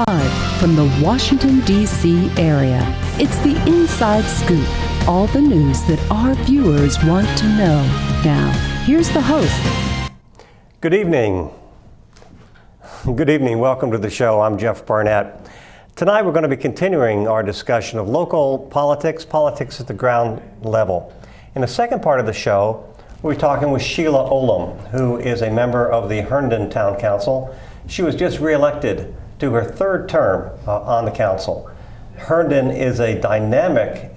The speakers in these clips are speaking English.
Live from the Washington, D.C. area, it's the Inside Scoop. All the news that our viewers want to know. Now, here's the host. Good evening. Good evening. Welcome to the show. I'm Jeff Barnett. Tonight we're going to be continuing our discussion of local politics at the ground level. In the second part of the show, we'll be talking with Sheila Olem, who is a member of the HerndonTown Council. She was just re-elected to her third term on the council. Herndon is a dynamic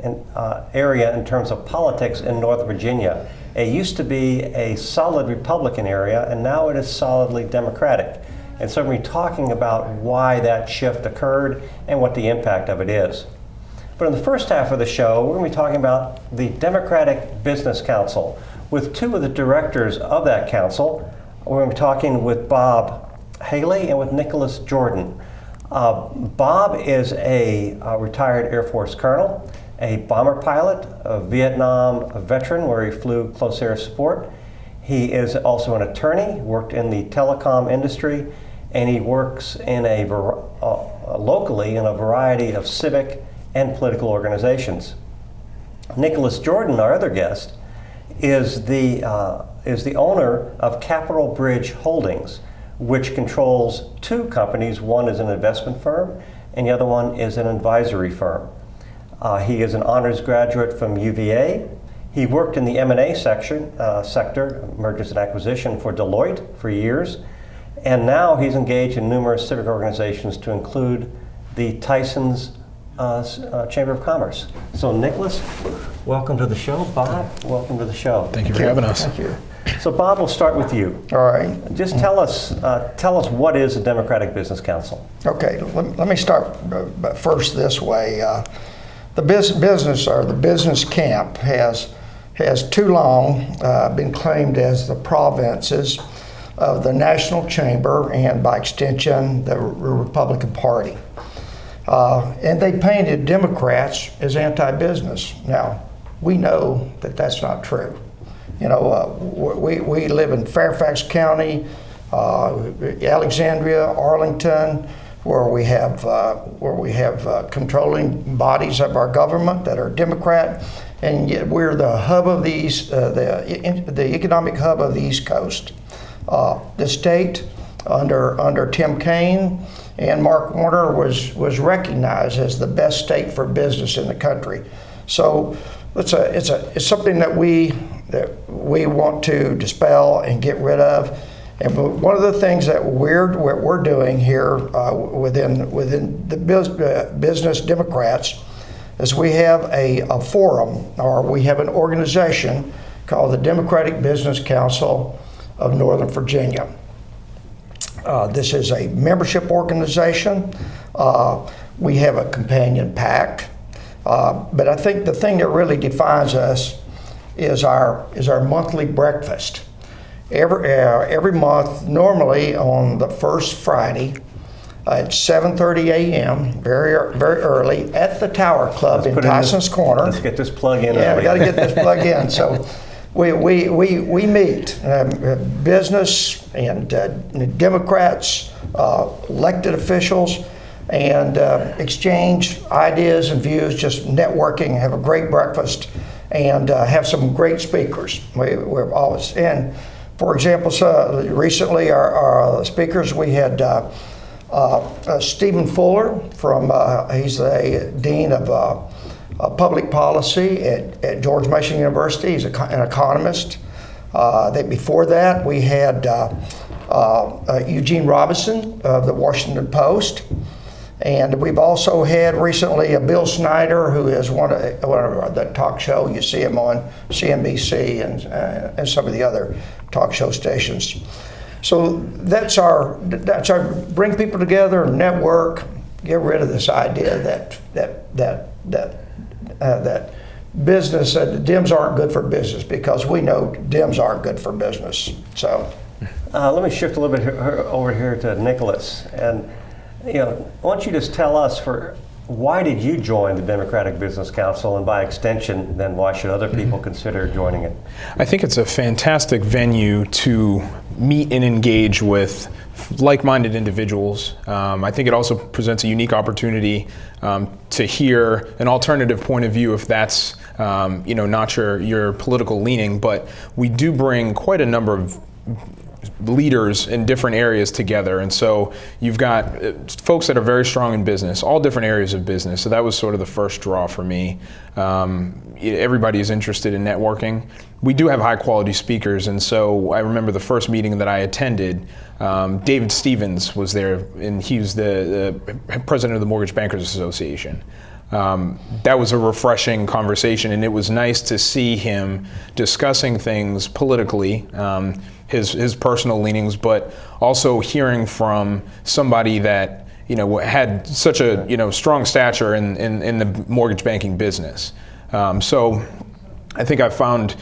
area in terms of politics in North Virginia. It used to be a solid Republican area, and now it is solidly Democratic. And so we're talking about why that shift occurred and what the impact of it is. But in the first half of the show, we're going to be talking about the Democratic Business Council. With two of the directors of that council, we're going to be talking with Bob Haley and with Nicholas Jordan. Bob is a retired Air Force colonel, a bomber pilot, a Vietnam veteran where he flew close air support. He is also an attorney, worked in the telecom industry, and he works in locally in a variety of civic and political organizations. Nicholas Jordan, our other guest, is the owner of Capital Bridge Holdings, which controls two companies. One is an investment firm, and the other one is an advisory firm. He is an honors graduate from UVA. He worked in the M&A sector, mergers and acquisition, for Deloitte for years. And now he's engaged in numerous civic organizations to include the Tyson's Chamber of Commerce. So Nicholas, welcome to the show. Bob, welcome to the show. Thank you for having us. Thank you. So Bob, we'll start with you. All right. Just tell us what is the Democratic Business Council? Okay, let me start first this way. The business camp has too long been claimed as the provinces of the National Chamber and, by extension, the Republican Party. And they painted Democrats as anti-business. Now, we know that that's not true. You know, we live in Fairfax County, Alexandria, Arlington, where we have controlling bodies of our government that are Democrat, and yet we're the hub of the economic hub of the East Coast. The state under Tim Kaine and Mark Warner was recognized as the best state for business in the country. So it's something that we want to dispel and get rid of. And one of the things that we're doing here within the business Democrats is we have a forum, or we have an organization called the Democratic Business Council of Northern Virginia. This is a membership organization. We have a companion PAC. But I think the thing that really defines us is our monthly breakfast. Every month, normally on the first Friday at 7:30 a.m., very early, at the Tower Club in Tyson's Corner. Let's get this plug in. Yeah, we got to get this plug in. So we meet business and Democrats, elected officials, and exchange ideas and views, just networking, have a great breakfast, and have some great speakers. We're always, and for example, recently our speakers, we had Stephen Fuller he's the Dean of Public Policy at George Mason University. He's an economist. Before that, we had Eugene Robinson of the Washington Post. And we've also had recently Bill Snyder, who is one of the talk show. You see him on CNBC and some of the other talk show stations. So that's our bring people together, network, get rid of this idea that business, the Dems aren't good for business, because we know Dems aren't good for business. So let me shift a little bit over here to Nicholas. And why don't you just tell us, why did you join the Democratic Business Council, and by extension, then why should other people consider joining it? I think it's a fantastic venue to meet and engage with like-minded individuals. I think it also presents a unique opportunity to hear an alternative point of view if that's not your political leaning, but we do bring quite a number of leaders in different areas together. And so you've got folks that are very strong in business, all different areas of business. So that was sort of the first draw for me. Everybody is interested in networking. We do have high quality speakers. And so I remember the first meeting that I attended, David Stevens was there, and he was the president of the Mortgage Bankers Association. That was a refreshing conversation, and it was nice to see him discussing things politically, his personal leanings, but also hearing from somebody that had such a strong stature in the mortgage banking business. So I think I've found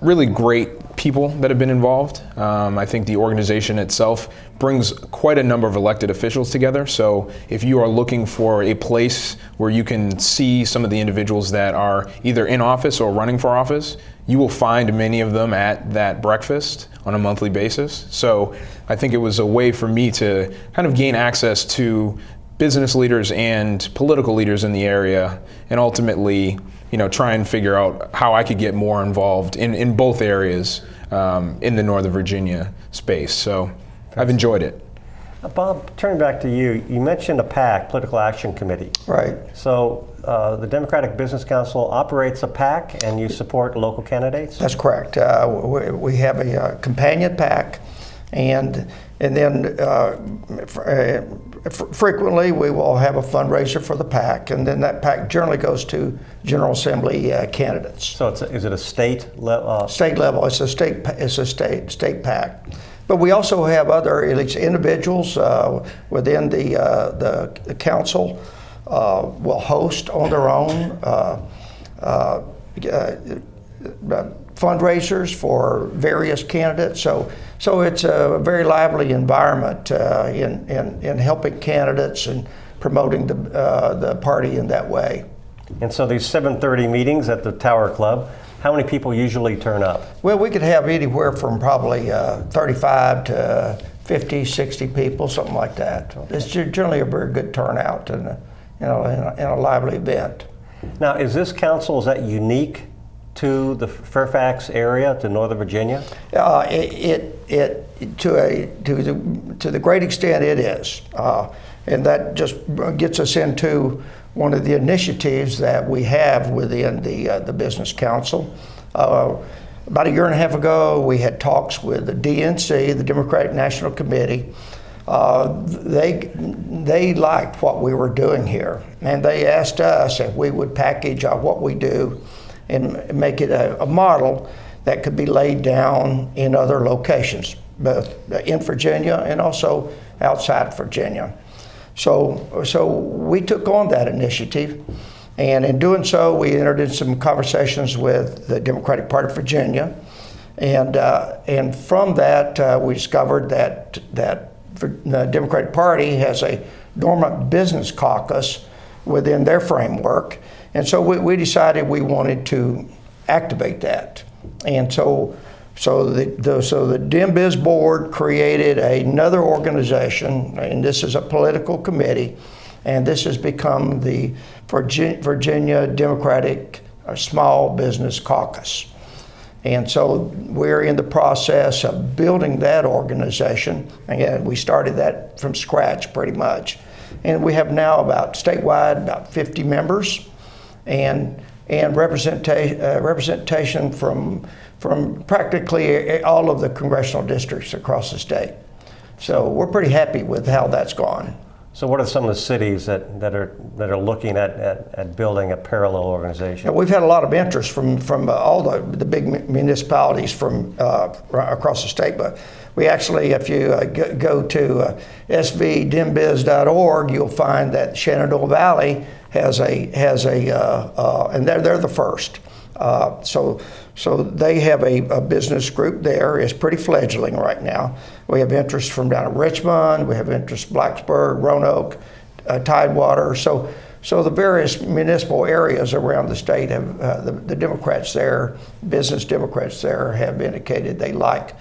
really great people that have been involved. I think the organization itself brings quite a number of elected officials together. So if you are looking for a place where you can see some of the individuals that are either in office or running for office, you will find many of them at that breakfast on a monthly basis. So I think it was a way for me to kind of gain access to business leaders and political leaders in the area, and ultimately try and figure out how I could get more involved in both areas in the Northern Virginia space. So I've enjoyed it. Bob, turning back to you, you mentioned a PAC, Political Action Committee. Right. So the Democratic Business Council operates a PAC, and you support local candidates? That's correct. We have a companion PAC, and then frequently we will have a fundraiser for the PAC, and then that PAC generally goes to General Assembly candidates. So is it a state level? State level. It's a state PAC. But we also have other individuals within the council will host on their own fundraisers for various candidates. So it's a very lively environment in helping candidates and promoting the party in that way. And so these 7:30 meetings at the Tower Club, how many people usually turn up? Well, we could have anywhere from probably 35 to 50, 60 people, something like that. Okay. It's generally a very good turnout and in a lively event. Now, is that unique to the Fairfax area, to Northern Virginia? To the great extent it is, and that just gets us into one of the initiatives that we have within the Business Council. About a year and a half ago, we had talks with the DNC, the Democratic National Committee. They liked what we were doing here, and they asked us if we would package what we do and make it a model that could be laid down in other locations, both in Virginia and also outside Virginia. So we took on that initiative, and in doing so, we entered into some conversations with the Democratic Party of Virginia, and from that we discovered that the Democratic Party has a dormant business caucus within their framework, and so we decided we wanted to activate that, and so the DemBiz board created another organization, and this is a political committee, and this has become the Virginia Democratic Small Business Caucus. And so we're in the process of building that organization. Again, we started that from scratch pretty much. And we have now statewide about 50 members and representation from practically all of the congressional districts across the state. So we're pretty happy with how that's gone. So what are some of the cities that are looking at building a parallel organization? Now, we've had a lot of interest from all the big municipalities from across the state, but we actually, if you go to svdembiz.org, you'll find that Shenandoah Valley has a and they're the first. So they have a business group there. It's pretty fledgling right now. We have interest from down in Richmond. We have interest Blacksburg, Roanoke, Tidewater. So So the various municipal areas around the state have, the Democrats there, business Democrats there, have indicated they like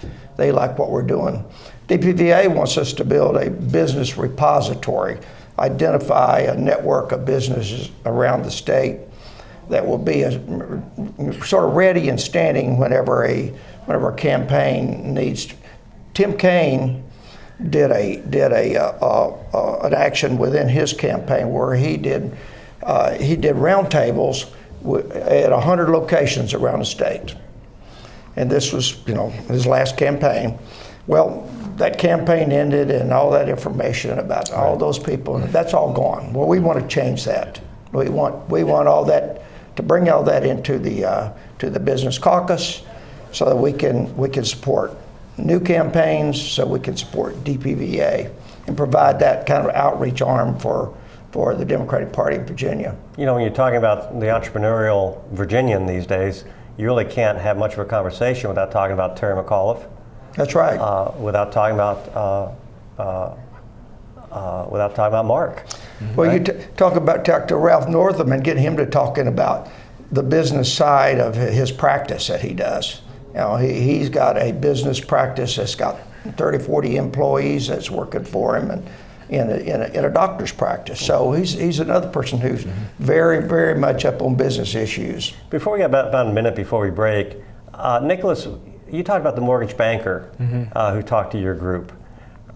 what we're doing. DPVA wants us to build a business repository, identify a network of businesses around the state that will be sort of ready and standing whenever a campaign needs. Tim Kaine did an action within his campaign where he did roundtables at 100 locations around the state, and this was his last campaign. Well, that campaign ended, and all that information about all those people, that's all gone. Well, we want to change that. We want all that, to bring all that into the business caucus, so that we can support new campaigns, so we can support DPVA and provide that kind of outreach arm for the Democratic Party in Virginia. When you're talking about the entrepreneurial Virginian these days, you really can't have much of a conversation without talking about Terry McAuliffe. That's right. Without talking about Mark. Well, right? you talk to Ralph Northam and get him to talking about the business side of his practice that he does. He's got a business practice that's got 30, 40 employees that's working for him, and in a doctor's practice. So he's another person who's very, very much up on business issues. Before we get about a minute before we break, Nicholas, you talked about the mortgage banker who talked to your group.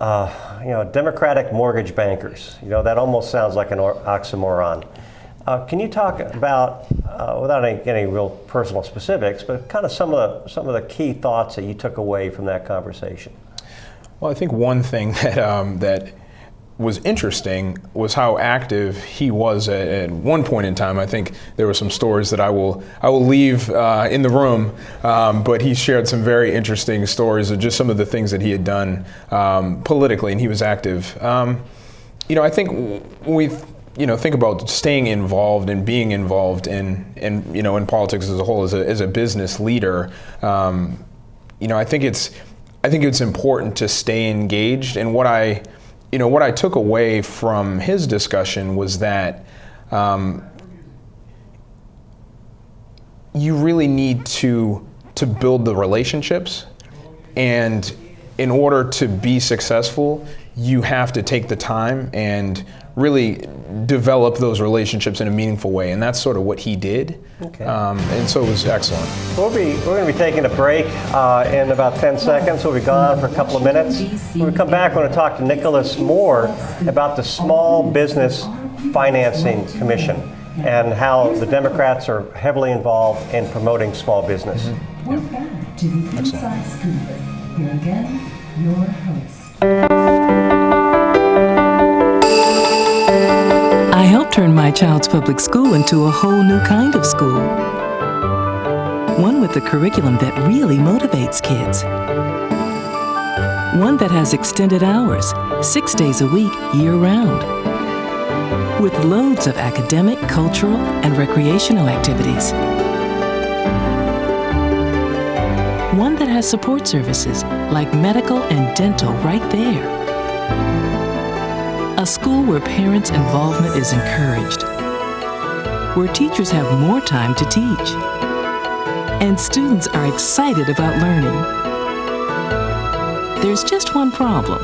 Democratic mortgage bankers. That almost sounds like an oxymoron. Can you talk about, without any real personal specifics, but kind of some of the key thoughts that you took away from that conversation? Well, I think one thing that was interesting was how active he was at one point in time. I think there were some stories that I will leave in the room, but he shared some very interesting stories of just some of the things that he had done politically, and he was active. I think when we think about staying involved and being involved in politics as a whole, as a business leader, I think it's important to stay engaged. And what I took away from his discussion was that you really need to build the relationships, and in order to be successful, you have to take the time and really develop those relationships in a meaningful way, and that's sort of what he did. Okay. And so it was excellent. We're going to be taking a break in about 10 seconds. We'll be gone for a couple of minutes. When we come back, we're going to talk to Nicholas more about the Small Business Financing Commission and how the Democrats are heavily involved in promoting small business. We're back to the Inside Scoop. Here again, your host. I helped turn my child's public school into a whole new kind of school. One with a curriculum that really motivates kids. One that has extended hours, 6 days a week, year-round. With loads of academic, cultural, and recreational activities. One that has support services like medical and dental right there. A school where parents' involvement is encouraged. Where teachers have more time to teach. And students are excited about learning. There's just one problem.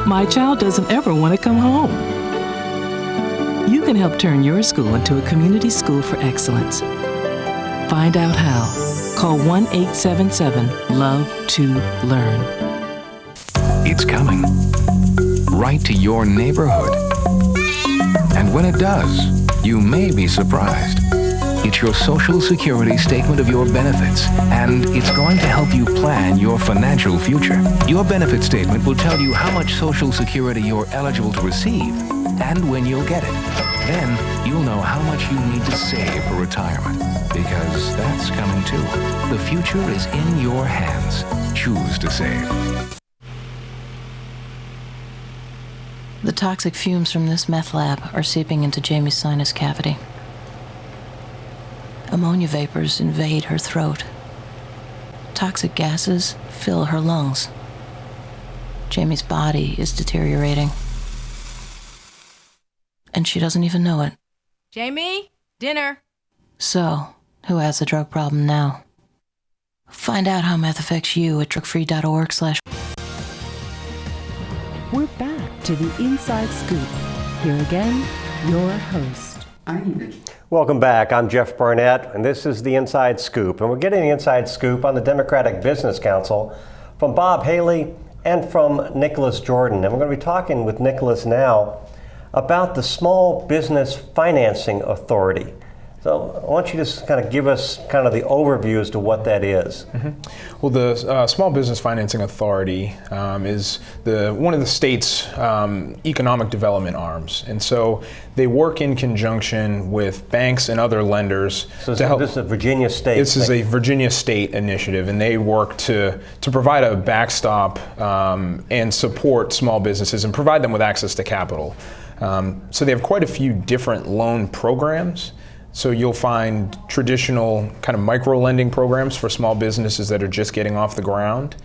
My child doesn't ever want to come home. You can help turn your school into a community school for excellence. Find out how. Call 1-877-LOVE-TO-LEARN. It's coming. Right to your neighborhood. And when it does, you may be surprised. It's your Social Security statement of your benefits, and it's going to help you plan your financial future. Your benefit statement will tell you how much Social Security you're eligible to receive and when you'll get it. Then you'll know how much you need to save for retirement, because that's coming too. The future is in your hands. Choose to save. The toxic fumes from this meth lab are seeping into Jamie's sinus cavity. Ammonia vapors invade her throat. Toxic gases fill her lungs. Jamie's body is deteriorating. and she doesn't even know it. Jamie, dinner. So, who has the drug problem now? Find out how meth affects you at drugfree.org/. We're back to the Inside Scoop. Here again, your host. Welcome back. I'm Jeff Barnett, and this is the Inside Scoop. And we're getting the Inside Scoop on the Democratic Business Council from Bob Haley and from Nicholas Jordan. And we're going to be talking with Nicholas now about the Small Business Financing Authority. So I want you to just kind of give us kind of the overview as to what that is. Well, the Small Business Financing Authority is one of the state's economic development arms. And so they work in conjunction with banks and other lenders to help. This is a Virginia state. This is a Virginia state initiative, and they work to provide a backstop and support small businesses and provide them with access to capital. So they have quite a few different loan programs. So you'll find traditional kind of micro lending programs for small businesses that are just getting off the ground.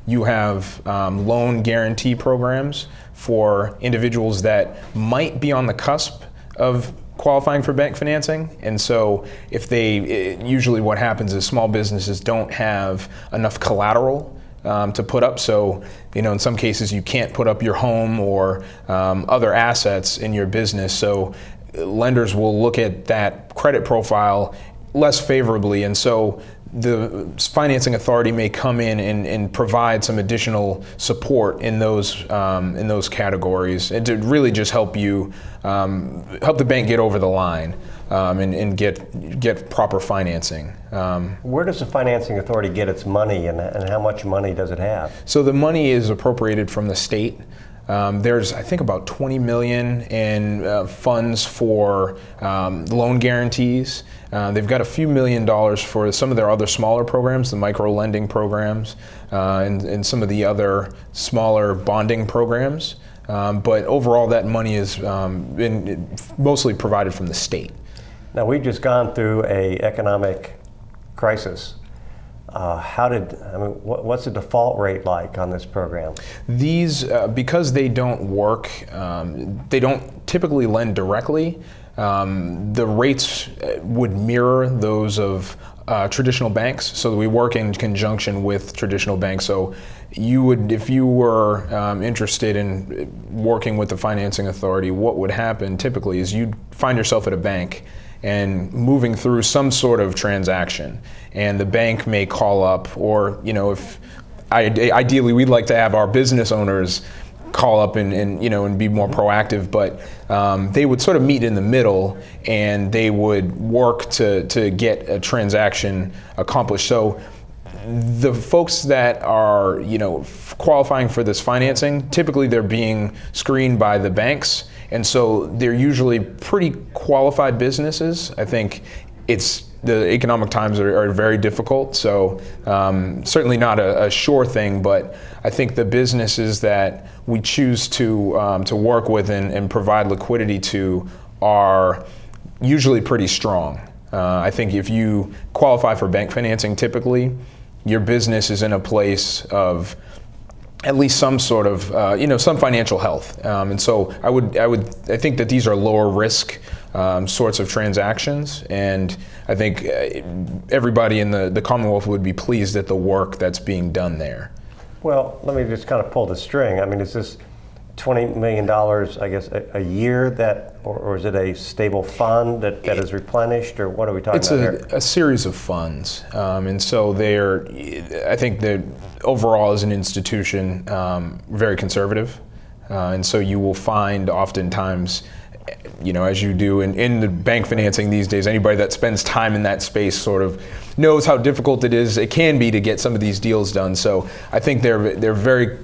You have loan guarantee programs for individuals that might be on the cusp of qualifying for bank financing. And so usually what happens is small businesses don't have enough collateral to put up. So, in some cases you can't put up your home or other assets in your business. So lenders will look at that credit profile less favorably, and so the financing authority may come in and provide some additional support in those categories, and to really just help you help the bank get over the line and get proper financing. Where does the financing authority get its money, and how much money does it have? So the money is appropriated from the state. There's, I think, about $20 million in funds for loan guarantees. They've got a few $1 million for some of their other smaller programs, the micro lending programs, and some of the other smaller bonding programs. But overall, that money is been mostly provided from the state. Now, we've just gone through an economic crisis. What's the default rate like on this program? These, because they don't work, they don't typically lend directly. The rates would mirror those of traditional banks, so we work in conjunction with traditional banks. So you would, if you were interested in working with the financing authority, what would happen typically is you'd find yourself at a bank and moving through some sort of transaction, and the bank may call up, or if ideally we'd like to have our business owners call up and be more proactive, but they would sort of meet in the middle, and they would work to get a transaction accomplished. So the folks that are qualifying for this financing, typically they're being screened by the banks, and so they're usually pretty qualified businesses. I think the economic times are very difficult, so certainly not a sure thing, but I think the businesses that we choose to work with and provide liquidity to are usually pretty strong. I think if you qualify for bank financing, typically your business is in a place of at least some sort of some financial health, and so I think that these are lower risk sorts of transactions, and I think everybody in the Commonwealth would be pleased at the work that's being done there. Well, let me just kind of pull the string. I mean, is this $20 million, I guess, a year or is it a stable fund that is replenished, or what are we talking about here? It's a series of funds, and so I think that overall as an institution, very conservative, and so you will find oftentimes, as you do in the bank financing these days, anybody that spends time in that space sort of knows how difficult it can be to get some of these deals done. So I think they're very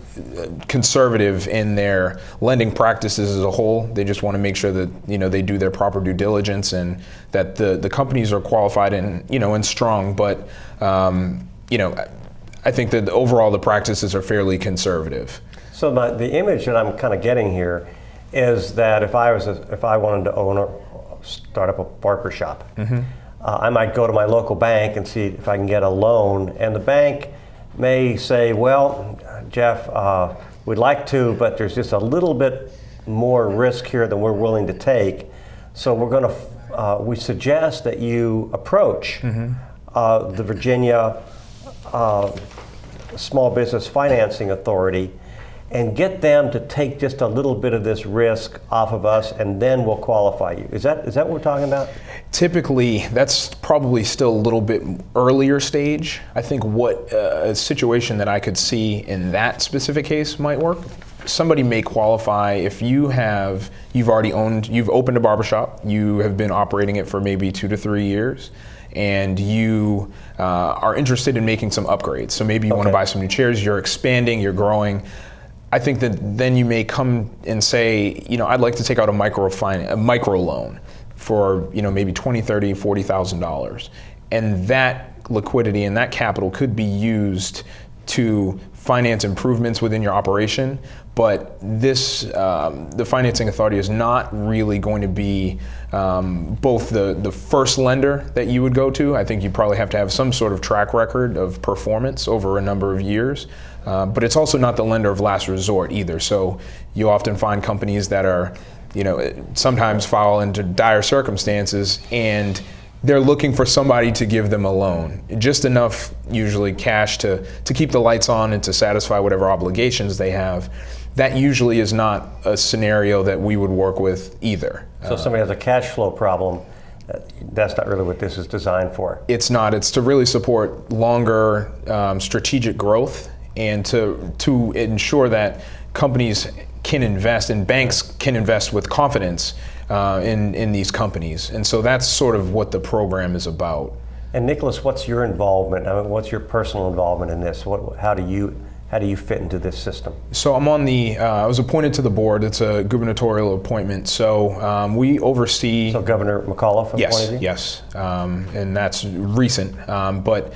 conservative in their lending practices as a whole. They just want to make sure that they do their proper due diligence and that the companies are qualified and strong. But I think that overall the practices are fairly conservative. So the image that I'm kind of getting here is that if I wanted to start up a barber shop, I might go to my local bank and see if I can get a loan, and the bank may say, well, Jeff, we'd like to, but there's just a little bit more risk here than we're willing to take. So we're going to, we suggest that you approach the Virginia Small Business Financing Authority and get them to take just a little bit of this risk off of us, and then we'll qualify you. Is that what we're talking about? Typically, that's probably still a little bit earlier stage. I think what a situation that I could see in that specific case might work. Somebody may qualify if you've opened a barbershop, you have been operating it for maybe 2 to 3 years, and you are interested in making some upgrades. So maybe you want to buy some new chairs, you're expanding, you're growing. I think that then you may come and say, I'd like to take out a micro loan for, maybe $20,000, $30,000, $40,000. And that liquidity and that capital could be used to finance improvements within your operation. But the financing authority is not really going to be both the first lender that you would go to. I think you probably have to have some sort of track record of performance over a number of years. But it's also not the lender of last resort either. So you often find companies that are, sometimes fall into dire circumstances, and they're looking for somebody to give them a loan. Just enough, usually cash, to keep the lights on and to satisfy whatever obligations they have. That usually is not a scenario that we would work with either. So if somebody has a cash flow problem, that's not really what this is designed for. It's not. It's to really support longer strategic growth, and to ensure that companies can invest and banks can invest with confidence in these companies. And so that's sort of what the program is about. And Nicholas, what's your involvement? I mean, what's your personal involvement in this? How do you fit into this system? So I'm on I was appointed to the board. It's a gubernatorial appointment. So we oversee. So Governor McAuliffe appointed you? Yes, and that's recent. But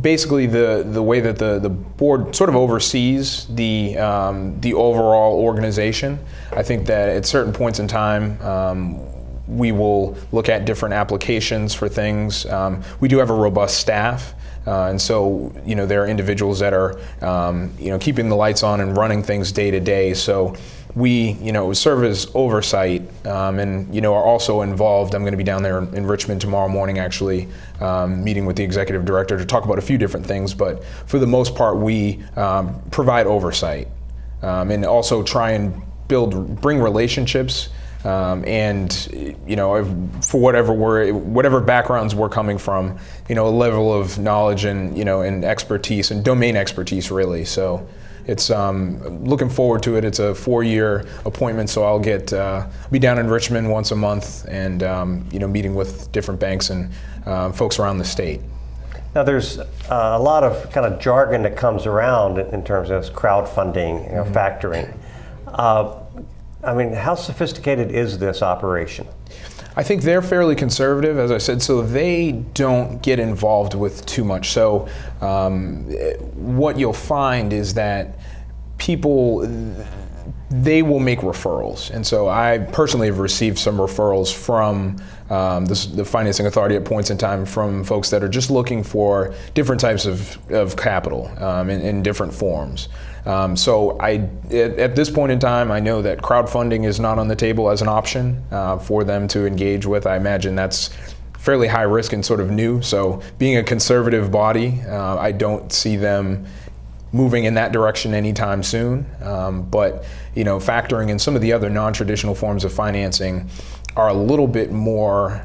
basically, the way that the board sort of oversees the overall organization, I think that at certain points in time, we will look at different applications for things. We do have a robust staff. And so, there are individuals that are, keeping the lights on and running things day to day. So we, serve as oversight, and, are also involved. I'm going to be down there in Richmond tomorrow morning, actually, meeting with the executive director to talk about a few different things. But for the most part, we provide oversight, and also try and bring relationships. And for whatever backgrounds we're coming from, a level of knowledge and and expertise and domain expertise, really. So it's looking forward to it. It's a 4-year appointment, so I'll be down in Richmond once a month, and meeting with different banks and folks around the state. Now there's a lot of kind of jargon that comes around in terms of crowdfunding, factoring. I mean, how sophisticated is this operation? I think they're fairly conservative, as I said, so they don't get involved with too much. So what you'll find is that people, they will make referrals. And so I personally have received some referrals from the financing authority at points in time from folks that are just looking for different types of capital in different forms. So at this point in time, I know that crowdfunding is not on the table as an option for them to engage with. I imagine that's fairly high risk and sort of new. So being a conservative body, I don't see them moving in that direction anytime soon. But factoring and some of the other non-traditional forms of financing are a little bit more,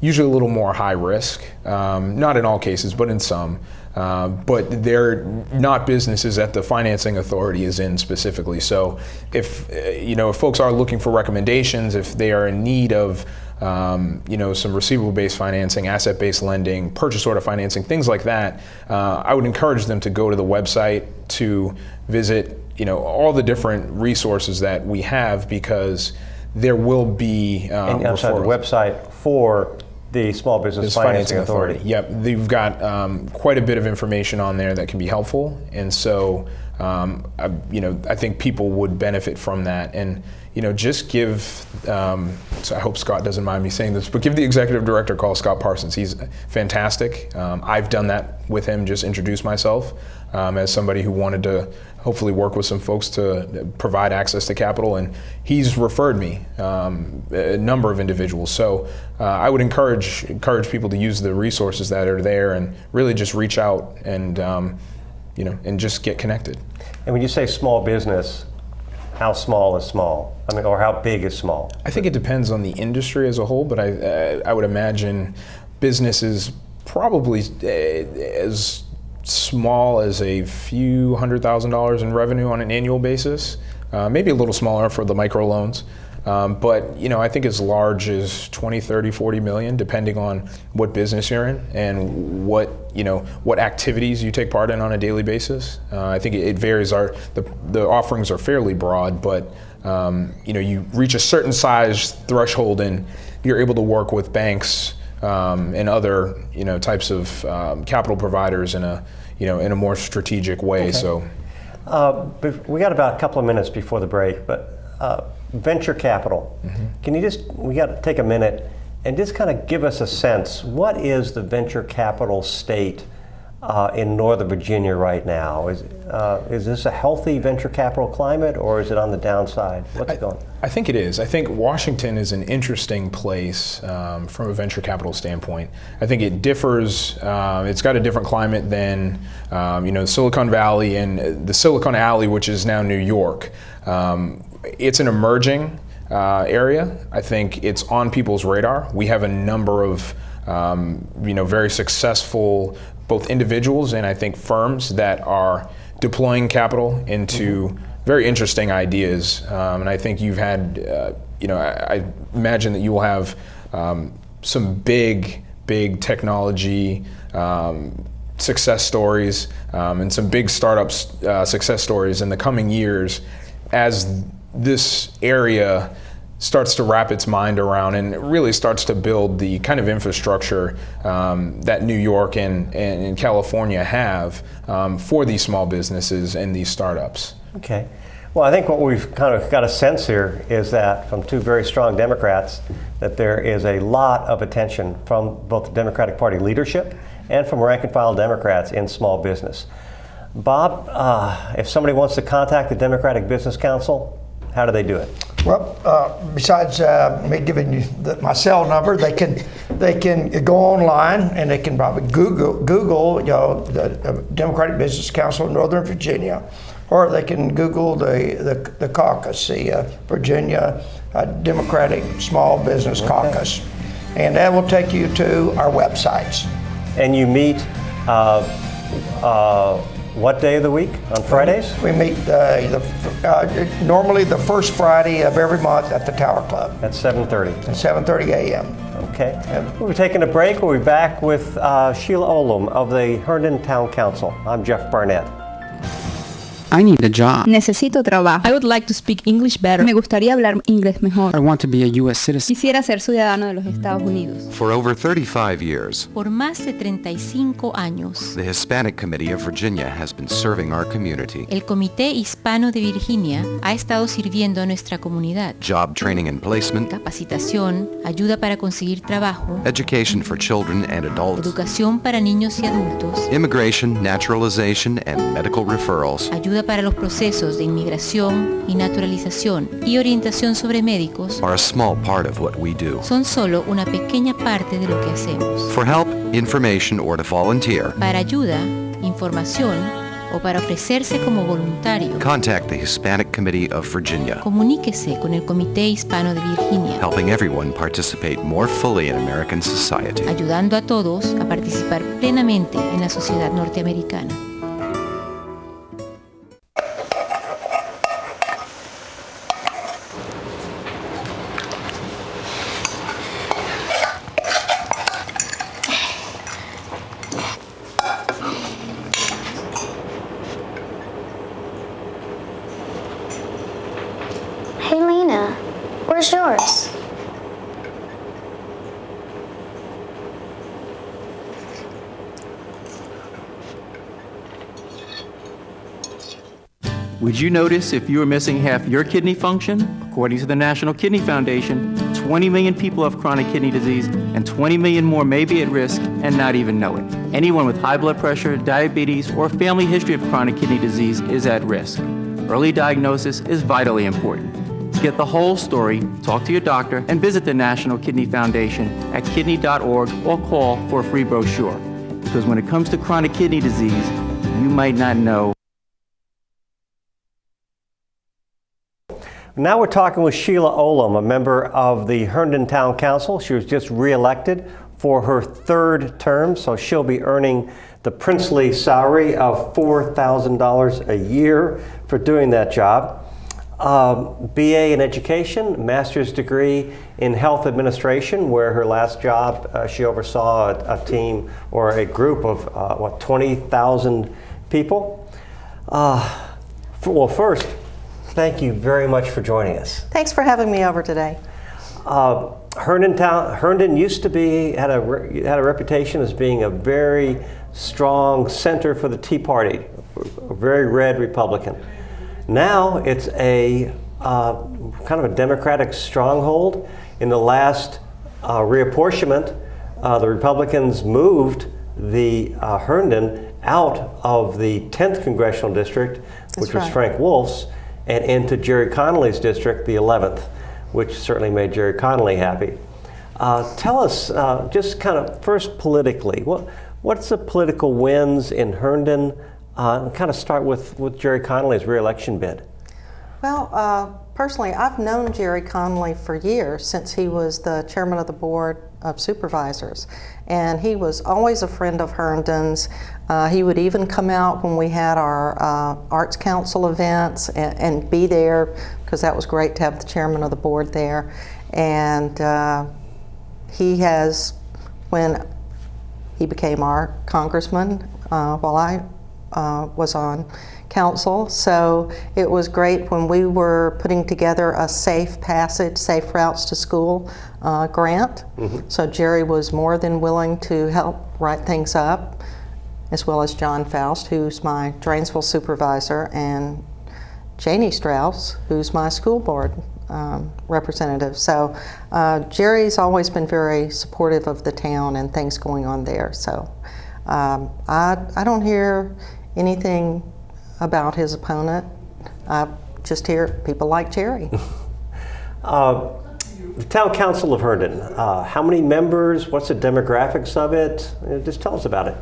usually a little more high risk. Not in all cases, but in some. But they're not businesses that the financing authority is in specifically. So if folks are looking for recommendations, if they are in need of some receivable-based financing, asset-based lending, purchase order financing, things like that, I would encourage them to go to the website to visit all the different resources that we have, because there will be and I'm sorry, the website for the Small Business Financing Authority. Yep, they've got quite a bit of information on there that can be helpful, and so I think people would benefit from that. And just give, so I hope Scott doesn't mind me saying this, but give the executive director a call, Scott Parsons. He's fantastic. I've done that with him, just introduce myself as somebody who wanted to hopefully work with some folks to provide access to capital, and he's referred me a number of individuals. So I would encourage people to use the resources that are there and really just reach out and and just get connected. And when you say small business, how small is small? I mean, or how big is small? I think it depends on the industry as a whole, but I would imagine business is probably as small as a few $100,000 in revenue on an annual basis, maybe a little smaller for the microloans. But I think as large as 20, 30, 40 million, depending on what business you're in and what activities you take part in on a daily basis. I think it varies. The offerings are fairly broad, but you reach a certain size threshold and you're able to work with banks and other types of capital providers in a more strategic way. Okay. So we got about a couple of minutes before the break, but venture capital. Mm-hmm. Can you we got to take a minute and just kind of give us a sense, what is the venture capital state in Northern Virginia right now? Is this a healthy venture capital climate, or is it on the downside? What's going on? I think it is. I think Washington is an interesting place from a venture capital standpoint. I think it differs. It's got a different climate than Silicon Valley and the Silicon Alley, which is now New York. It's an emerging area. I think it's on people's radar. We have a number of very successful both individuals and I think firms that are deploying capital into very interesting ideas. And I think you've had, I imagine that you will have some big technology success stories and some big startups success stories in the coming years as this area starts to wrap its mind around and really starts to build the kind of infrastructure that New York and California have for these small businesses and these startups. Okay. Well, I think what we've kind of got a sense here is that from two very strong Democrats, that there is a lot of attention from both the Democratic Party leadership and from rank and file Democrats in small business. Bob, if somebody wants to contact the Democratic Business Council, how do they do it? Well, besides me giving you my cell number, they can go online and they can probably Google the Democratic Business Council of Northern Virginia, or they can Google the caucus, the Virginia Democratic Small Business Caucus, and that will take you to our websites. And you meet what day of the week? On Fridays? We meet normally the first Friday of every month at the Tower Club. At 7:30. At 7:30 a.m. Okay. We'll be taking a break. We'll be back with Sheila Olem of the HerndonTown Council. I'm Jeff Barnett. I need a job. Necesito trabajo. I would like to speak English better. Me gustaría hablar inglés mejor. I want to be a U.S. citizen. Quisiera ser ciudadano de los Estados Unidos. For over 35 years, Por más de 35 años, the Hispanic Committee of Virginia has been serving our community. el Comité Hispano de Virginia ha estado sirviendo a nuestra comunidad. Job training and placement, Capacitación, ayuda para conseguir trabajo, education for children and adults, educación para niños y adultos, immigration, naturalization, and medical referrals. ayuda para los procesos de inmigración y naturalización y orientación sobre médicos Are a small part of what we do. son solo una pequeña parte de lo que hacemos. For help, information, or to volunteer, Para ayuda, información o para ofrecerse como voluntario, contact the Hispanic Committee of Virginia, comuníquese con el Comité Hispano de Virginia, helping everyone participate more fully in American society. ayudando a todos a participar plenamente en la sociedad norteamericana. Hey, Lena, where's yours? Would you notice if you were missing half your kidney function? According to the National Kidney Foundation, 20 million people have chronic kidney disease, and 20 million more may be at risk and not even know it. Anyone with high blood pressure, diabetes, or a family history of chronic kidney disease is at risk. Early diagnosis is vitally important. To get the whole story, talk to your doctor and visit the National Kidney Foundation at kidney.org or call for a free brochure. Because when it comes to chronic kidney disease, you might not know. Now we're talking with Sheila Olem, a member of the HerndonTown Council. She was just re-elected for her third term, so she'll be earning the princely salary of $4,000 a year for doing that job. BA in education, master's degree in health administration, where her last job she oversaw a team or a group of 20,000 people. Well, first, thank you very much for joining us. Thanks for having me over today. Herndon used to be had a reputation as being a very strong center for the Tea Party, a very red Republican. Now it's a kind of a Democratic stronghold. In the last reapportionment, the Republicans moved the Herndon out of the 10th congressional district, which was Frank Wolf's, and into Jerry Connolly's district, the 11th, which certainly made Jerry Connolly happy. Tell us, just kind of first politically, what's the political wins in Herndon? Kind of start with Jerry Connolly's re-election bid. Well, personally, I've known Jerry Connolly for years, since he was the chairman of the board of supervisors, and he was always a friend of Herndon's. He would even come out when we had our Arts Council events and be there, because that was great to have the chairman of the board there. And he has, when he became our congressman while I was on council, so it was great when we were putting together a safe passage, safe routes to school grant. So Jerry was more than willing to help write things up, as well as John Faust, who's my Drainsville supervisor, and Janie Strauss, who's my school board representative. So Jerry's always been very supportive of the town and things going on there. So I don't hear anything about his opponent. I just hear people like Jerry. The Town Council of Herndon, how many members? What's the demographics of it? Just tell us about it.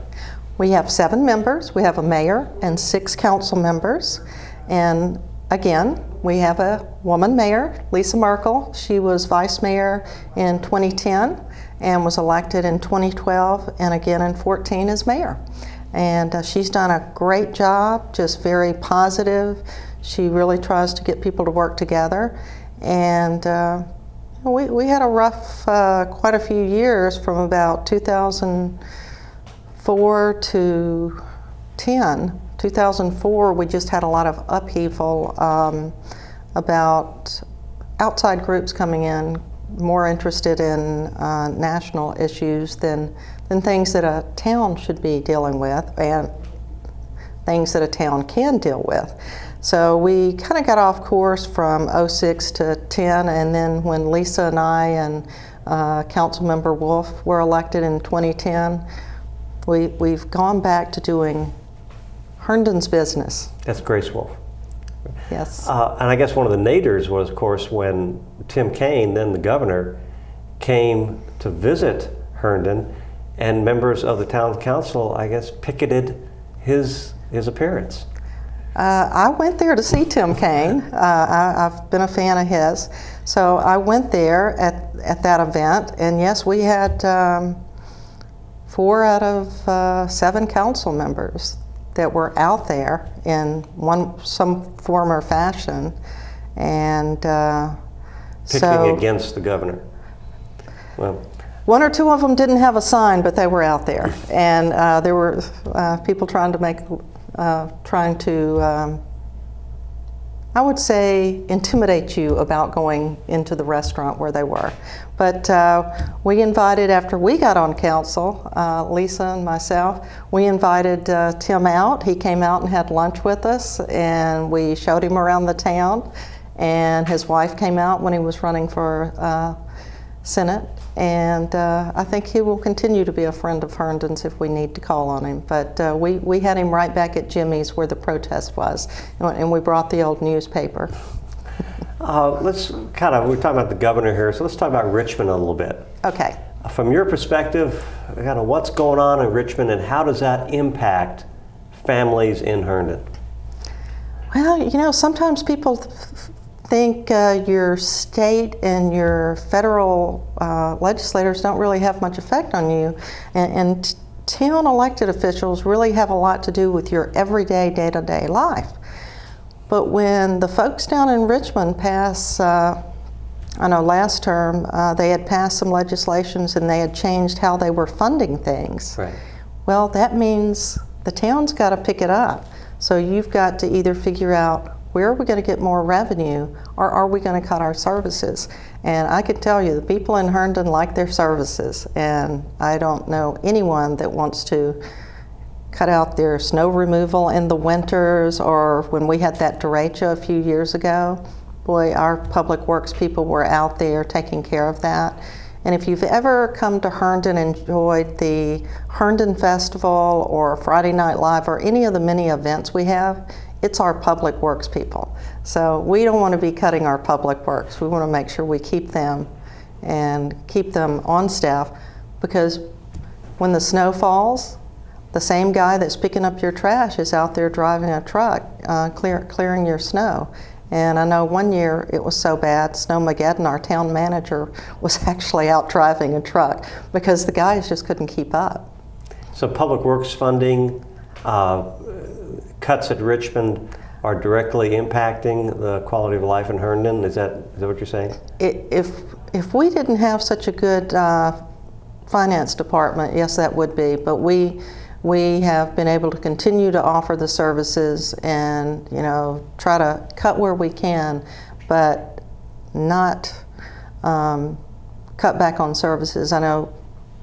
We have 7 members. We have a mayor and 6 council members. And again, we have a woman mayor, Lisa Merkel. She was vice mayor in 2010 and was elected in 2012 and again in 2014 as mayor. And she's done a great job, just very positive. She really tries to get people to work together. And we had a rough, quite a few years from about 2004 to 10. 2004, we just had a lot of upheaval about outside groups coming in, more interested in national issues than things that a town should be dealing with and things that a town can deal with. So we kind of got off course from 06 to 10, and then when Lisa and I and Councilmember Wolf were elected in 2010, we've gone back to doing Herndon's business. That's Grace Wolf. Yes. And I guess one of the naders was, of course, when Tim Kaine, then the governor, came to visit Herndon, and members of the town council, I guess, picketed his appearance. I went there to see Tim Kaine. I've been a fan of his. So I went there at that event, and yes, we had 4 out of 7 council members that were out there in some form or fashion, and picketing against the governor. Well, 1 or 2 of them didn't have a sign, but they were out there, and there were people trying to I would say, intimidate you about going into the restaurant where they were. But we invited, after we got on council, Lisa and myself, we invited Tim out. He came out and had lunch with us, and we showed him around the town. And his wife came out when he was running for Senate. And I think he will continue to be a friend of Herndon's if we need to call on him. But we had him right back at Jimmy's where the protest was, and we brought the old newspaper. We're talking about the governor here, so let's talk about Richmond a little bit. Okay. From your perspective, kind of what's going on in Richmond and how does that impact families in Herndon? Well, sometimes people think your state and your federal legislators don't really have much effect on you, and town elected officials really have a lot to do with your everyday, day-to-day life. But when the folks down in Richmond pass, I know last term they had passed some legislations and they had changed how they were funding things. Right. Well, that means the town's got to pick it up. So you've got to either figure out, where are we going to get more revenue, or are we going to cut our services? And I can tell you, the people in Herndon like their services, and I don't know anyone that wants to cut out their snow removal in the winters, or when we had that derecho a few years ago, boy, our public works people were out there taking care of that. And if you've ever come to Herndon and enjoyed the Herndon Festival or Friday Night Live or any of the many events we have, it's our public works people. So we don't want to be cutting our public works. We want to make sure we keep them and keep them on staff, because when the snow falls, the same guy that's picking up your trash is out there driving a truck, clearing your snow. And I know one year it was so bad, Snowmageddon, our town manager, was actually out driving a truck because the guys just couldn't keep up. So public works funding, cuts at Richmond are directly impacting the quality of life in Herndon? Is that what you're saying? If we didn't have such a good finance department, yes, that would be. But we have been able to continue to offer the services and try to cut where we can, but not cut back on services. I know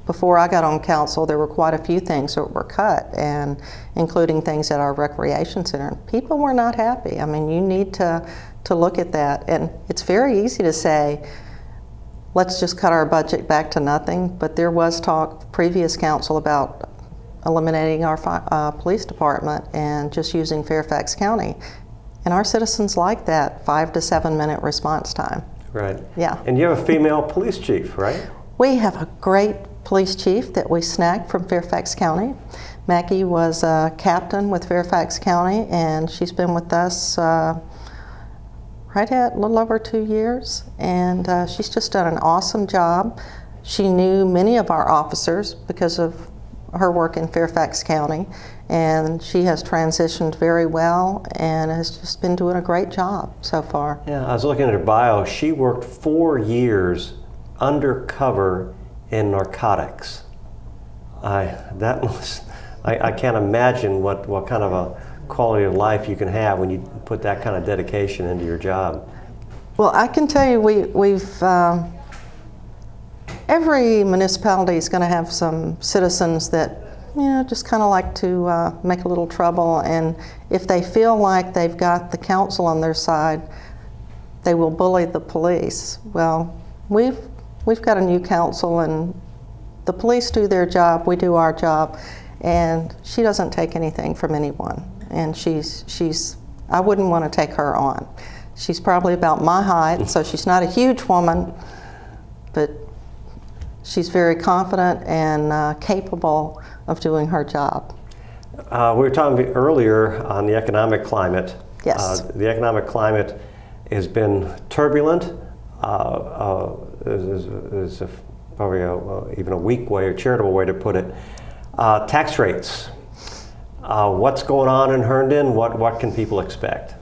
before I got on council, there were quite a few things that were cut, and including things at our recreation center. People were not happy. I mean, you need to look at that. And it's very easy to say, let's just cut our budget back to nothing. But there was talk, previous council, about eliminating our police department and just using Fairfax County. And our citizens like that 5 to 7 minute response time. Right. Yeah. And you have a female police chief, right? We have a great police chief that we snagged from Fairfax County. Mackie was a captain with Fairfax County, and she's been with us right at a little over 2 years, and she's just done an awesome job. She knew many of our officers because of her work in Fairfax County, and she has transitioned very well and has just been doing a great job so far. Yeah, I was looking at her bio. She worked 4 years undercover in narcotics. I can't imagine what kind of a quality of life you can have when you put that kind of dedication into your job. Well, I can tell you, we've every municipality is going to have some citizens that just kind of like to make a little trouble, and if they feel like they've got the council on their side, they will bully the police. Well, we've got a new council, and the police do their job, we do our job, and she doesn't take anything from anyone. And I wouldn't want to take her on. She's probably about my height, so she's not a huge woman, but she's very confident and capable of doing her job. We were talking earlier on the economic climate. Yes. The economic climate has been turbulent. Is probably even a weak way or charitable way to put it. Tax rates. What's going on in Herndon? What can people expect?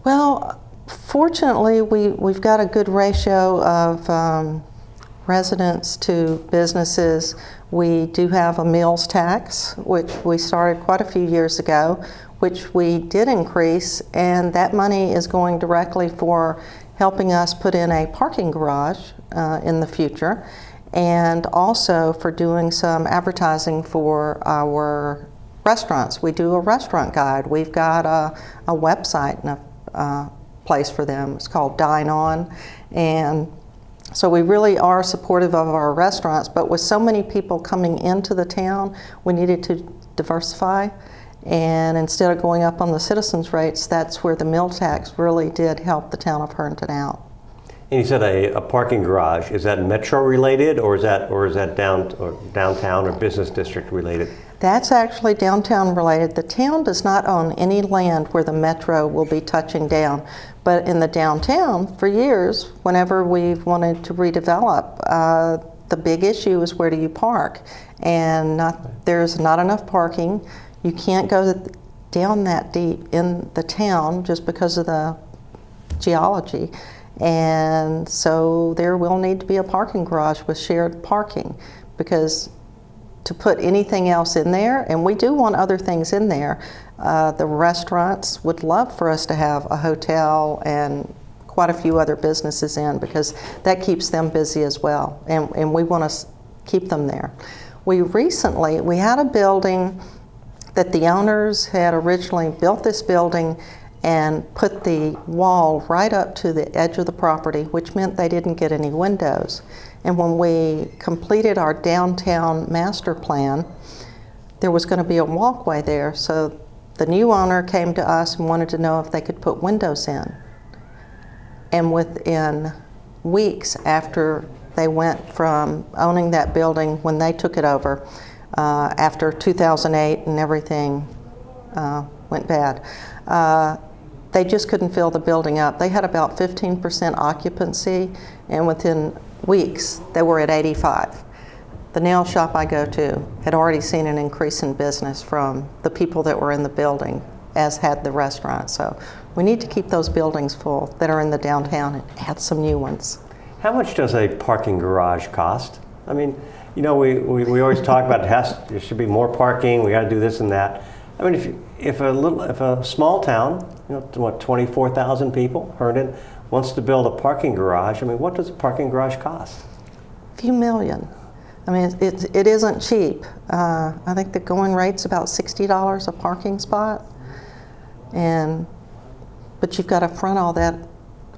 Well, fortunately, we've got a good ratio of residents to businesses. We do have a meals tax, which we started quite a few years ago, which we did increase, and that money is going directly for helping us put in a parking garage in the future, and also for doing some advertising for our restaurants. We do a restaurant guide. We've got a website and a place for them. It's called Dine On, and so we really are supportive of our restaurants, but with so many people coming into the town, we needed to diversify. And instead of going up on the citizens' rates, that's where the meal tax really did help the town of Herndon out. And you said a parking garage. Is that metro related, or is that downtown or business district related? That's actually downtown related. The town does not own any land where the metro will be touching down. But in the downtown, for years, whenever we've wanted to redevelop, the big issue is where do you park? And there's not enough parking. You can't go down that deep in the town just because of the geology. And so there will need to be a parking garage with shared parking, because to put anything else in there, and we do want other things in there, the restaurants would love for us to have a hotel and quite a few other businesses in, because that keeps them busy as well, and we want to keep them there. We had a building that the owners had originally built this building and put the wall right up to the edge of the property, which meant they didn't get any windows. And when we completed our downtown master plan, there was going to be a walkway there. So the new owner came to us and wanted to know if they could put windows in. And within weeks after they went from owning that building, when they took it over, after 2008 and everything went bad, they just couldn't fill the building up. They had about 15% occupancy, and within weeks they were at 85. The nail shop I go to had already seen an increase in business from the people that were in the building, as had the restaurant. So we need to keep those buildings full that are in the downtown and add some new ones. How much does a parking garage cost? I mean, you know, we always talk about there should be more parking, we got to do this and that. I mean, if a small town, you know, what, 24,000 people, Herndon, wants to build a parking garage, I mean, what does a parking garage cost? A few million. I mean, it isn't cheap. I think the going rate's about $60 a parking spot, but you've got to front all that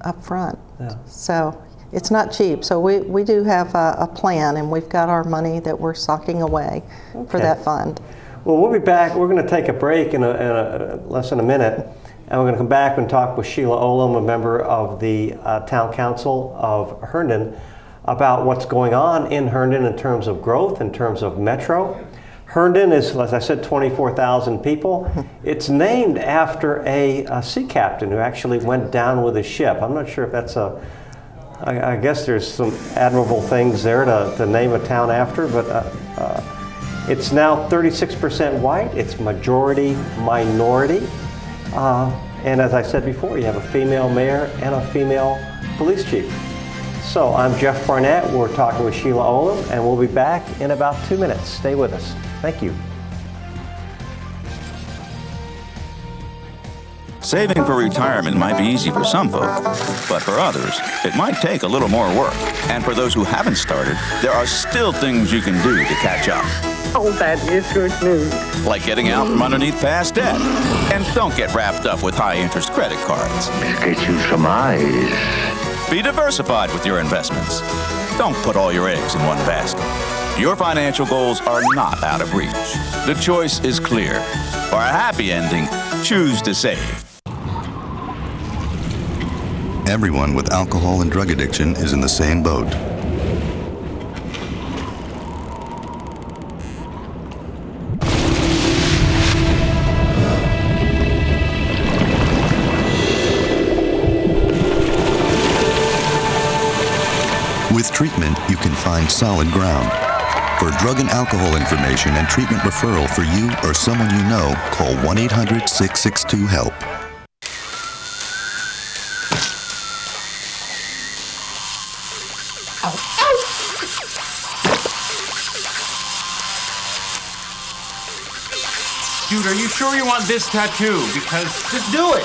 up front. Yeah. So it's not cheap. So we do have a plan, and we've got our money that we're socking away for that fund. Well, we'll be back. We're going to take a break in less than a minute, and we're going to come back and talk with Sheila Olem, a member of the Town Council of Herndon, about what's going on in Herndon in terms of growth, in terms of metro. Herndon is, as I said, 24,000 people. It's named after a sea captain who actually went down with a ship. I'm not sure if that's I guess there's some admirable things there to name a town after, but it's now 36% white. It's majority minority. And as I said before, you have a female mayor and a female police chief. So I'm Jeff Barnett. We're talking with Sheila Olem, and we'll be back in about 2 minutes. Stay with us. Thank you. Saving for retirement might be easy for some folk, but for others, it might take a little more work. And for those who haven't started, there are still things you can do to catch up. Oh, that is good news. Like getting out from underneath past debt. And don't get wrapped up with high-interest credit cards. Get you some eyes. Be diversified with your investments. Don't put all your eggs in one basket. Your financial goals are not out of reach. The choice is clear. For a happy ending, choose to save. Everyone with alcohol and drug addiction is in the same boat. With treatment, you can find solid ground. For drug and alcohol information and treatment referral for you or someone you know, call 1-800-662-HELP. Dude, are you sure you want this tattoo? Because just do it.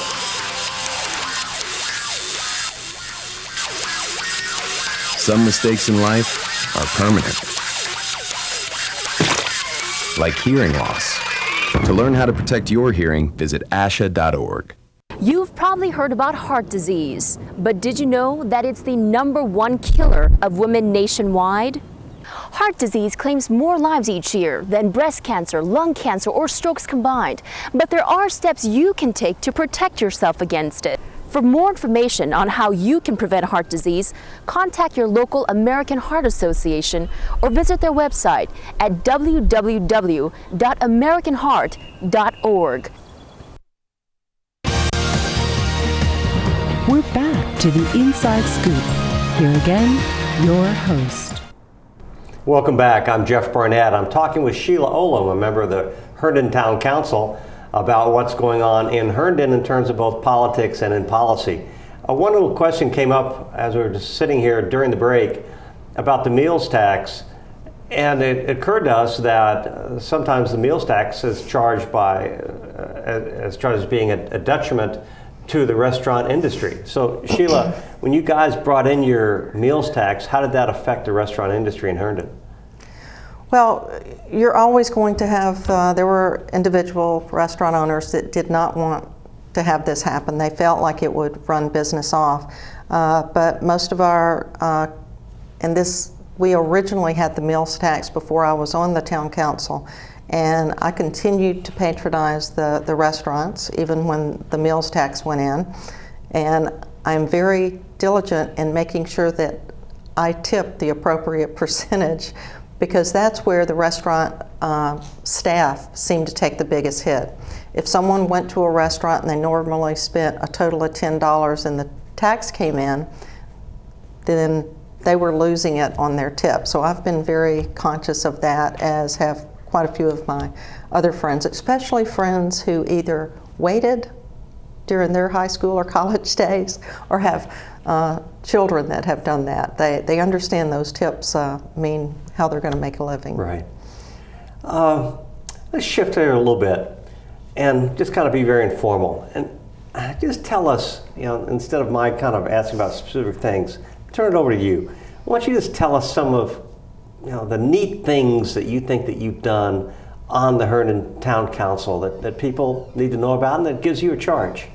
Some mistakes in life are permanent. Like hearing loss. To learn how to protect your hearing, visit asha.org. You've probably heard about heart disease, but did you know that it's the #1 killer of women nationwide? Heart disease claims more lives each year than breast cancer, lung cancer, or strokes combined. But there are steps you can take to protect yourself against it. For more information on how you can prevent heart disease, contact your local American Heart Association or visit their website at www.americanheart.org. We're back to the Inside Scoop. Here again, your host. Welcome back. I'm Jeff Barnett. I'm talking with Sheila Olem, a member of the HerndonTown Council, about what's going on in Herndon in terms of both politics and in policy. One little question came up as we were just sitting here during the break about the meals tax, and it occurred to us that sometimes the meals tax is charged as being a detriment to the restaurant industry. So Sheila, when you guys brought in your meals tax, how did that affect the restaurant industry in Herndon? Well, you're always going to have, there were individual restaurant owners that did not want to have this happen. They felt like it would run business off. But most of our, we originally had the meals tax before I was on the town council. And I continued to patronize the restaurants even when the meals tax went in. And I'm very diligent in making sure that I tip the appropriate percentage, because that's where the restaurant staff seem to take the biggest hit. If someone went to a restaurant and they normally spent a total of $10 and the tax came in, then they were losing it on their tip. So I've been very conscious of that, as have quite a few of my other friends, especially friends who either waited during their high school or college days or have children that have done that. They understand those tips mean how they're going to make a living. Right. Let's shift here a little bit and just kind of be very informal. And just tell us, instead of my kind of asking about specific things, turn it over to you. Why don't you just tell us some of the neat things that you think that you've done on the Herndon Town Council that people need to know about and that gives you a charge?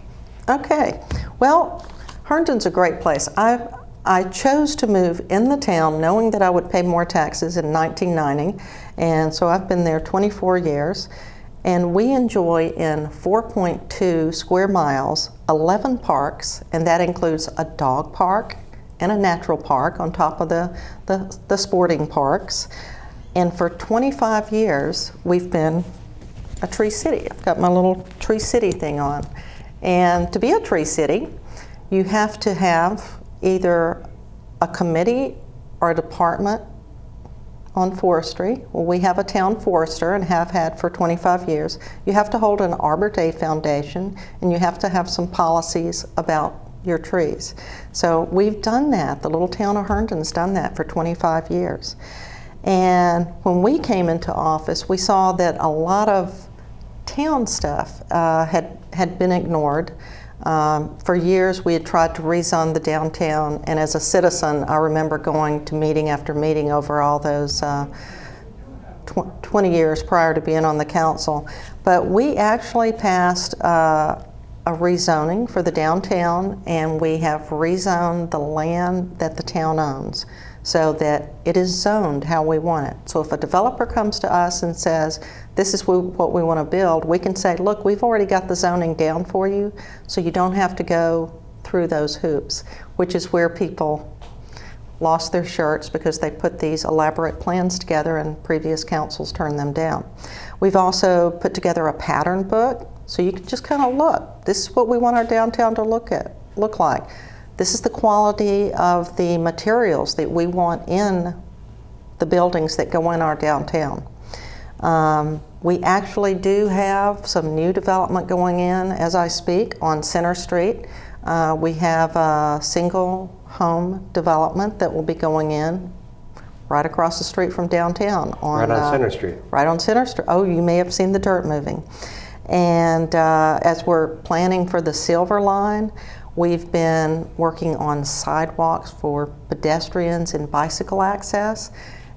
Okay. Well, Herndon's a great place. I chose to move in the town knowing that I would pay more taxes in 1990, and so I've been there 24 years. And we enjoy in 4.2 square miles 11 parks, and that includes a dog park and a natural park on top of the sporting parks. And for 25 years, we've been a tree city. I've got my little tree city thing on. And to be a tree city, you have to have either a committee or a department on forestry. Well, we have a town forester and have had for 25 years. You have to hold an Arbor Day foundation, and you have to have some policies about your trees. So we've done that. The little town of Herndon's done that for 25 years. And when we came into office, we saw that a lot of town stuff had been ignored. For years, we had tried to rezone the downtown, and as a citizen, I remember going to meeting after meeting over all those 20 years prior to being on the council. But we actually passed a rezoning for the downtown, and we have rezoned the land that the town owns so that it is zoned how we want it. So if a developer comes to us and says, this is what we want to build, we can say, look, we've already got the zoning down for you, so you don't have to go through those hoops, which is where people lost their shirts because they put these elaborate plans together and previous councils turned them down. We've also put together a pattern book, so you can just kind of look. This is what we want our downtown to look like. This is the quality of the materials that we want in the buildings that go in our downtown. We actually do have some new development going in as I speak on Center Street. We have a single home development that will be going in right across the street from downtown. Right on Center Street. Right on Center Street. Oh, you may have seen the dirt moving. And as we're planning for the Silver Line, we've been working on sidewalks for pedestrians and bicycle access.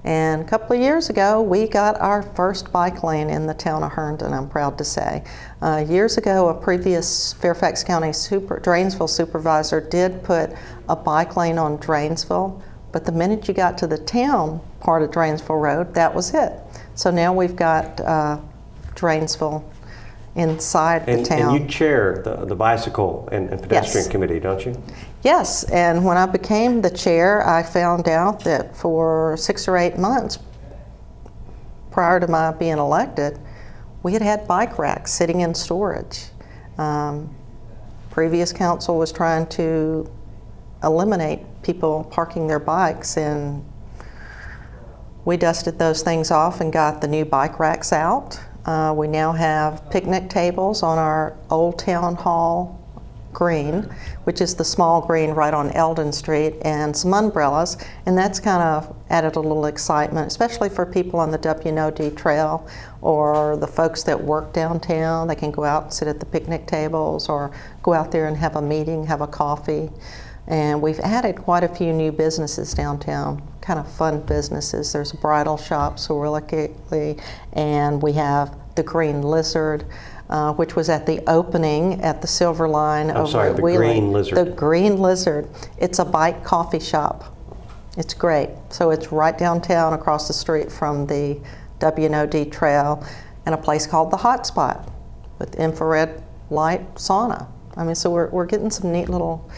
And a couple of years ago, we got our first bike lane in the town of Herndon, I'm proud to say. Years ago, a previous Fairfax County Drainesville supervisor did put a bike lane on Drainesville, but the minute you got to the town part of Drainesville Road, that was it. So now we've got Drainesville inside the town. And you chair the bicycle and pedestrian committee, don't you? Yes, and when I became the chair, I found out that for 6 or 8 months prior to my being elected, we had bike racks sitting in storage. Previous council was trying to eliminate people parking their bikes, and we dusted those things off and got the new bike racks out. We now have picnic tables on our Old Town Hall green, which is the small green right on Eldon Street, and some umbrellas, and that's kind of added a little excitement, especially for people on the W&OD trail or the folks that work downtown. They can go out and sit at the picnic tables or go out there and have a meeting, have a coffee. And we've added quite a few new businesses downtown, kind of fun businesses. There's a bridal shop, Sorelli, and we have the Green Lizard, which was at the opening at the Silver Line over at Wheeling. Green Lizard. The Green Lizard. It's a bike coffee shop. It's great. So it's right downtown across the street from the W&OD trail, and a place called the Hot Spot with infrared light sauna. I mean, so we're getting some neat little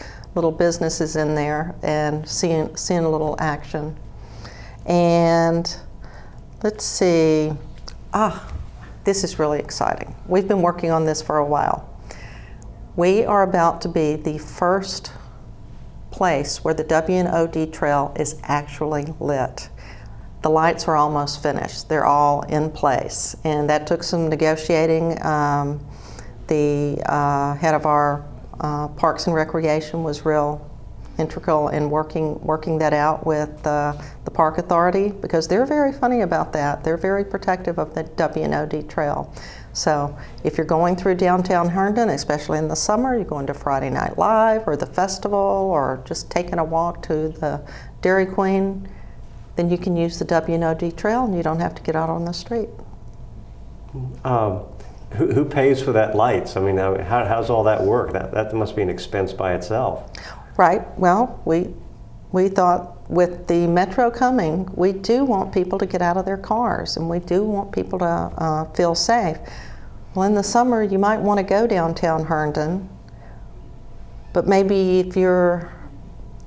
businesses in there and seeing a little action. And let's see, this is really exciting. We've been working on this for a while. We are about to be the first place where the W&OD trail is actually lit. The lights are almost finished. They're all in place, and that took some negotiating. The head of our Parks and Recreation was real integral in working that out with the Park Authority, because they're very funny about that. They're very protective of the W&OD trail. So if you're going through downtown Herndon, especially in the summer, you're going to Friday Night Live or the festival or just taking a walk to the Dairy Queen, then you can use the W&OD trail and you don't have to get out on the street. Who pays for that lights? I mean, how's all that work? That must be an expense by itself. Right. Well, we thought with the metro coming, we do want people to get out of their cars, and we do want people to feel safe. Well, in the summer, you might want to go downtown Herndon, but maybe if you're,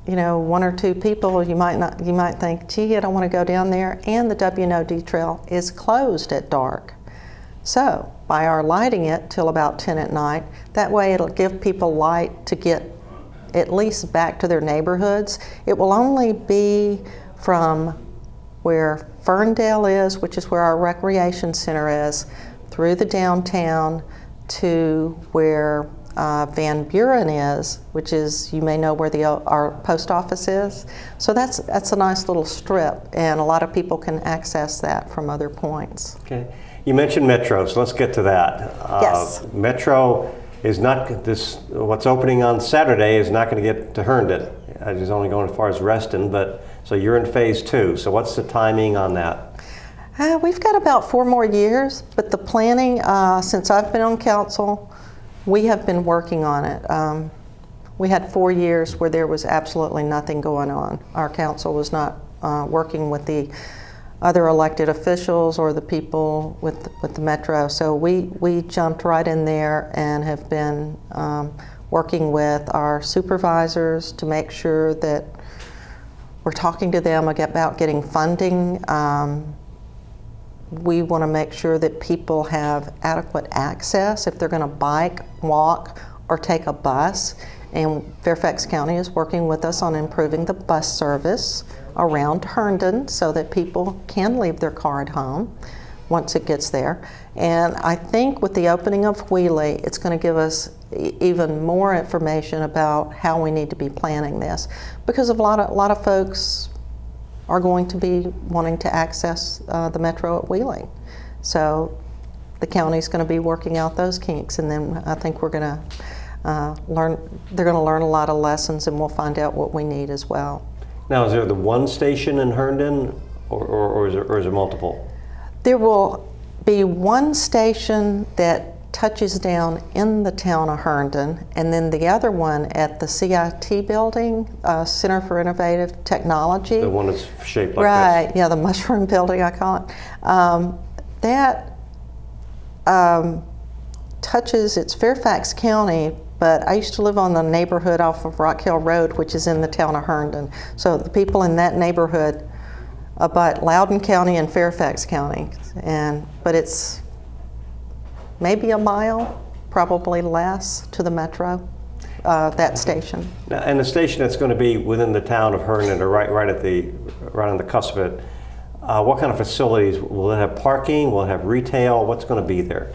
1 or 2 people, you might think, gee, I don't want to go down there, and the W&OD trail is closed at dark. So by our lighting it till about 10 at night, that way it'll give people light to get at least back to their neighborhoods. It will only be from where Ferndale is, which is where our recreation center is, through the downtown to where Van Buren is, which is, you may know where our post office is. So that's a nice little strip, and a lot of people can access that from other points. Okay. You mentioned Metro, so let's get to that. Yes. Metro is not what's opening on Saturday is not going to get to Herndon. It's only going as far as Reston, but so you're in phase 2. So what's the timing on that? We've got about 4 more years, but the planning, since I've been on council, we have been working on it. We had 4 years where there was absolutely nothing going on. Our council was not working with the other elected officials or the people with the Metro. So we jumped right in there and have been working with our supervisors to make sure that we're talking to them about getting funding. We want to make sure that people have adequate access if they're going to bike, walk, or take a bus. And Fairfax County is working with us on improving the bus service around Herndon so that people can leave their car at home once it gets there. And I think with the opening of Wheeling, it's going to give us even more information about how we need to be planning this, because a lot of folks are going to be wanting to access the Metro at Wheeling. So the county's going to be working out those kinks, and then I think we're going to they're going to learn a lot of lessons, and we'll find out what we need as well. Now, is there the one station in Herndon, or is there multiple? There will be one station that touches down in the town of Herndon, and then the other one at the CIT building, Center for Innovative Technology. The one that's shaped like right, this. Yeah, the mushroom building, I call it. That touches, it's Fairfax County, but I used to live on the neighborhood off of Rock Hill Road, which is in the town of Herndon. So the people in that neighborhood abut Loudoun County and Fairfax County, but it's maybe a mile, probably less, to the metro, that station. Now, and the station that's going to be within the town of Herndon, or right on the cusp of it, what kind of facilities? Will it have parking? Will it have retail? What's going to be there?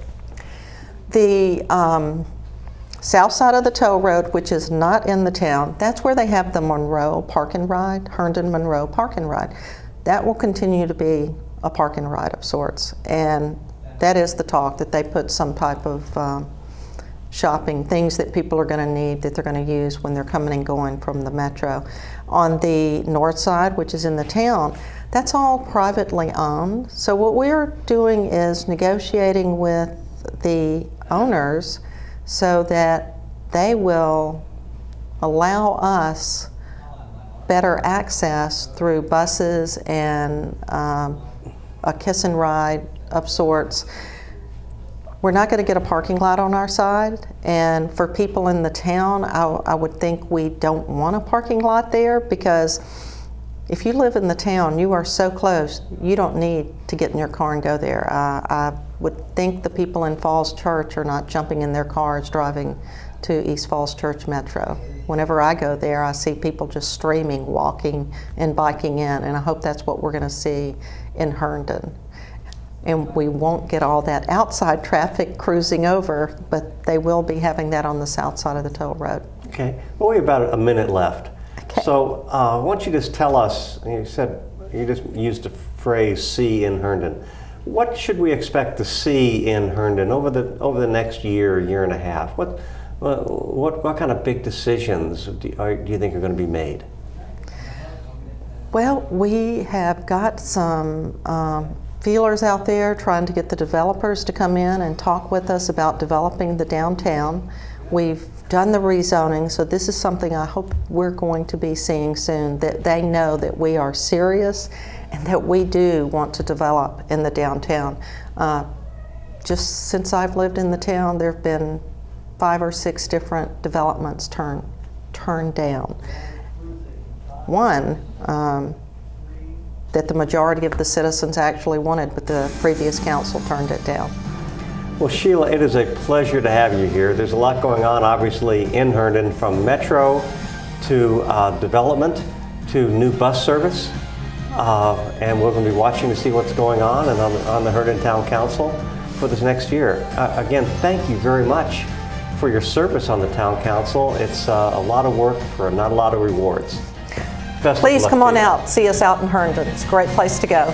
The south side of the toll road, which is not in the town, that's where they have the Monroe Park and Ride, Herndon Monroe Park and Ride. That will continue to be a park and ride of sorts, and that is the talk, that they put some type of shopping, things that people are going to need, that they're going to use when they're coming and going from the metro. On the north side, which is in the town, that's all privately owned. So what we're doing is negotiating with the owners so that they will allow us better access through buses and a kiss and ride of sorts. We're not going to get a parking lot on our side, and for people in the town, I would think we don't want a parking lot there, because if you live in the town, you are so close, you don't need to get in your car and go there. I would think the people in Falls Church are not jumping in their cars driving to East Falls Church Metro. Whenever I go there, I see people just streaming, walking and biking in, and I hope that's what we're going to see in Herndon. And we won't get all that outside traffic cruising over, but they will be having that on the south side of the toll road. Okay, well, we have about a minute left. Okay. So why don't you just tell us, you just used the phrase "see in Herndon." What should we expect to see in Herndon over the next year and a half? What kind of big decisions do you think are going to be made? Well, we have got some feelers out there trying to get the developers to come in and talk with us about developing the downtown. We've done the rezoning, so this is something I hope we're going to be seeing soon, that they know that we are serious and that we do want to develop in the downtown. Just since I've lived in the town, there have been 5 or 6 different developments turned down. One that the majority of the citizens actually wanted, but the previous council turned it down. Well, Sheila, it is a pleasure to have you here. There's a lot going on, obviously, in Herndon, from metro to development to new bus service. And we're going to be watching to see what's going on and on the HerndonTown Council for this next year. Again, thank you very much for your service on the town council. It's a lot of work for not a lot of rewards. Please come on out, see us out in Herndon. It's a great place to go.